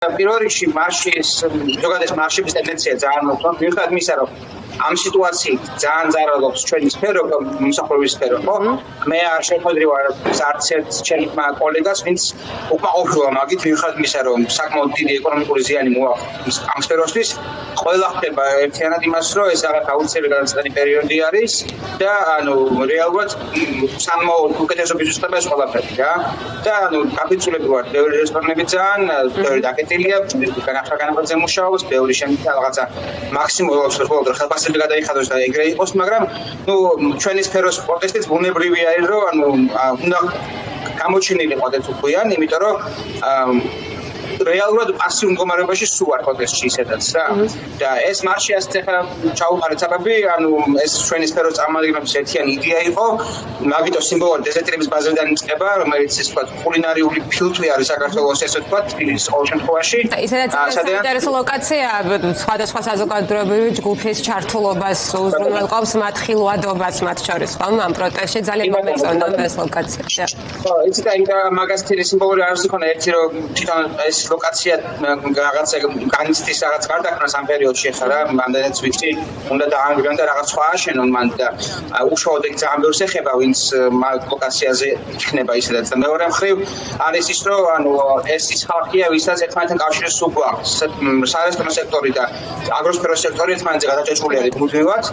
პირველ რიგში მარშის ზოგადად მარშების ტენდენცია ძალიან მოკლდა. მიუხედავად იმისა, რომ ამ სიტუაციით ძალიან ზარალობს ჩვენი სფერო, მომსახურების სფერო, ხო? მე არ შეხვედრი ვარ არც ერთ ჩემ კოლეგას, ვინც უკმაყოფილოა მაგით, მიუხედავად იმისა, რომ საკმაოდ დიდი ეკონომიკური ზიანი მოაქვს ამ სფეროსთვის. ყველა ხდება ერთიანად იმას, რომ ეს რაღაც აუცილებელი გადამწყვეტი პერიოდი არის და რეალურად სამმაოდ უკეთესობის უწყება ეს ყველაფერი რა. და გაფიცულები ვარ ბევრი რესტორნები ძალიან, ბევრი დაკეტილია, განახლა მუშაობს, ბევრი შემიძლია რაღაცა მაქსიმალურად ხოლმე ხელფასები გადაიხადოს და ეგრე იყოს, მაგრამ ჩვენი სფეროს პროტესტიც ბუნებრივია ის, რომ უნდა გამოჩენილიყო ეს უხვიან, იმიტომ რომ რეალურად პასიურ მდგომარეობაში სულ არ პროტესტში ისედაც რა. და ეს მარში ასეთ ახლა ჩაუყარეთ საბაბი, ეს ჩვენი სფეროს წარმომადგენლების ერთიანი იდეა იყო, მაგიტო სიმბოლური დეზერტირების ბაზიდან იწყება, რომელიც ის თქვა კულინარიული ფილტვი არის საქართველოს ესე თქვა, თბილისის ყოველ შემთხვევაში. ისედაც საინტერესო ლოკაცია სხვადასხვა საზოგადოებრივი ჯგუფის ჩართულობას უზრუნველყოფს მათ ხილვადობას მათ შორის, ხო? ამ პროტესტში ძალიან მომეწონა ეს ლოკაცია. ხო, იცით აი მაგას თითი სიმბოლური არის იქნა ერთი რომ თვითონ ეს ლოკაცია რაღაცა განიცდის რაღაც გარდაქმნას ამ პერიოდში ხა რა მანდანაც ვიცი უნდა დაანგრიონ და რაღაც სხვა აშენონ მან და უშუალოდ ეგ ძალიან ბევრს ეხება ვინც ლოკაციაზე იქნება ისედაც და მეორე მხრივ არის ის რომ ეს ის ხალხია ვისაც ერთმანეთთან კავშირი სულ გვაქვს სარესტორნო სექტორი და აგროსფეროს სექტორი ერთმანეთზე გადაჭრილი არის მუდმივად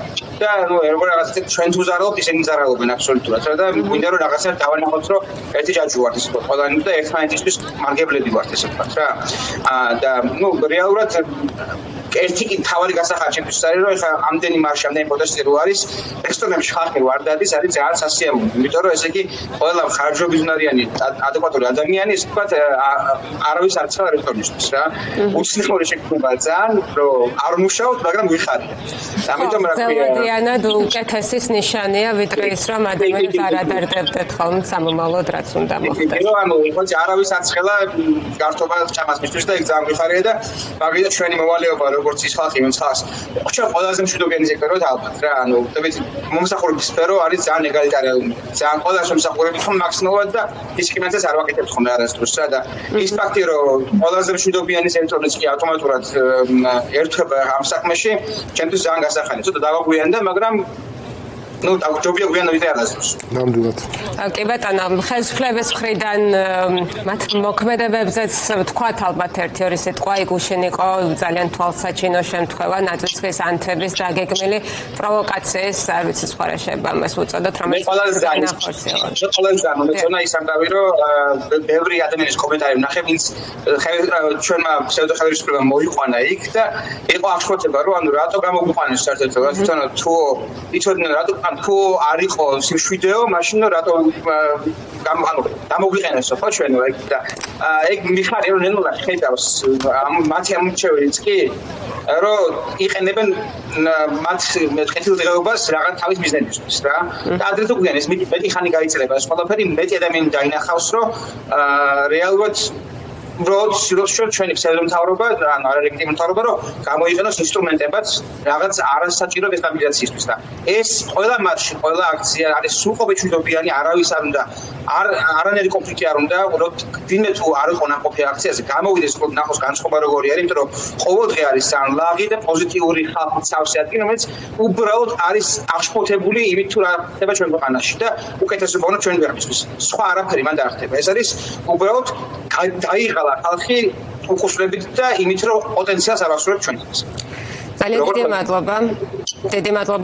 და როგორ რაღაცა ჩვენ თუ ზარალობთ ისინი ზარალობენ აბსოლუტურად და მინდა რომ რაღაცა დავანახოთ რომ ერთი ჯაჭვი ვართ ისე ყველანი და ერთმანეთისთვის მარგებლები ვართ ესე ვთქვათ რა და რეალურად ერთი კი თავი გასახადი ჩემთვის არის რომ ეხლა ამდენი მარში ამდენი პროტესტი რო არის რესტორნებში ხალხი ვარ დადის არის ძალიან სასიამოვნო იმიტომ რომ ესე იგი ყველა ხარჯობიზნარიანი ადეკვატური ადამიანი ისე ვთქვათ არავის არ ცხადა რესტორნისთვის რა უცნაური შექმნება ძალიან რომ არ მუშაობთ მაგრამ ვიხარია ამიტომ რა ქვია ძალიან უკეთესის ნიშანია ვიდრე ის რომ ადამიანს არ ადარდებდეთ ხოლმე სამომავლოდ რაც უნდა მოხდეს ხო არავის არ ცხელა გართობა ჭამას მისთვის და იქ ძალიან ვიხარია და მაგალითად ჩვენი მოვალეობა როგორც ის ხალხი ვინც ხავს ჩვენ ყველაზე მშვიდობიანი სექტორია ალბათ რა დაბეთ მომსახურების სფერო არის ძალიან ეგალიტარიული ძალიან ყველაზე მომსახურები ხომ მაქსიმალურად და დისკრიმინაციას არ ვაკეთებთ ხოლმე არასდროს რა და ის ფაქტი რომ ყველაზე მშვიდობიანი სექტორიც კი ავტომატურად ერთვება ამ საქმეში ჩემთვის ძალიან გასახარია ცოტა დავაგვიანდა მაგრამ ჯობია გვიანობიდე არასდროს ნამდვილად კი ბატონო ხელისუფლების მხრიდან მათ მოქმედებებზეც ვთქვათ ალბათ ერთი-ორი სიტყვა იგუშინ იყო ძალიან თვალსაჩინო შემთხვევა ნაწილსხის ანთების დაგეგმილი პროვოკაციის არ ვიცი სხვა რა შეიძლება ამას უწოდოთ რომელიც ყველაზე დამეწონა ის ამბავი რომ ბევრი ადამიანის კომენტარი ვნახე ვინც ჩვენმა ფსევდოხელისუფლებამ მოიყვანა იქ და იყო აღშფოთება რომ რატო გამოგვიყვანეს საერთოდ თვითონ თუ იცოდნენ რატო თუ არ იყო სიმშვიდეო, მაშინ რატო გამოგვიყენესო ხო ჩვენ და ეგ მიხარია რომ ნელა ხედავს მათი ამორჩეველიც კი რომ იყენებენ მათ კეთილდღეობას რაღაც თავის ბიზნესისთვის რა და ადრე თუ გვიან ეს მეტი ხანი გაიწელება ეს ყველაფერი მეტი ადამიანი დაინახავს რომ რეალურად როდესაც ჩვენი ფსევდომთავრობა ან არალეგიტიმური მთავრობა რომ გამოიყენოს ინსტრუმენტებად რაღაც არასაჭირო დესტაბილიზაციისთვის და ეს ყველა მარში, ყველა აქცია არის სრულყოფილი მშვიდობიანი, არავის არ უნდა არანაირი კონფლიქტი არ უნდა, ვინმე თუ არ იყო ნაყოფი აქციაზე, გამოვიდეს ნახოს განწყობა როგორი არის, იმიტომ რომ ყოველდღე არის ძალიან ლაღი და პოზიტიური ხალხი სავსე ადგილი, რომელიც უბრალოდ არის აღშფოთებული იმით თუ რა ხდება ჩვენ ქვეყანაში და უკეთესობა უნდა ჩვენ ქვეყნისთვის. სხვა არაფერი მან დაახტება. ეს არის უბრალოდ დაიღალა ხალხი უხუშლებით და იმით რომ პოტენციალს არ ასრულებს ჩვენთვის. ძალიან დიდი მადლობა.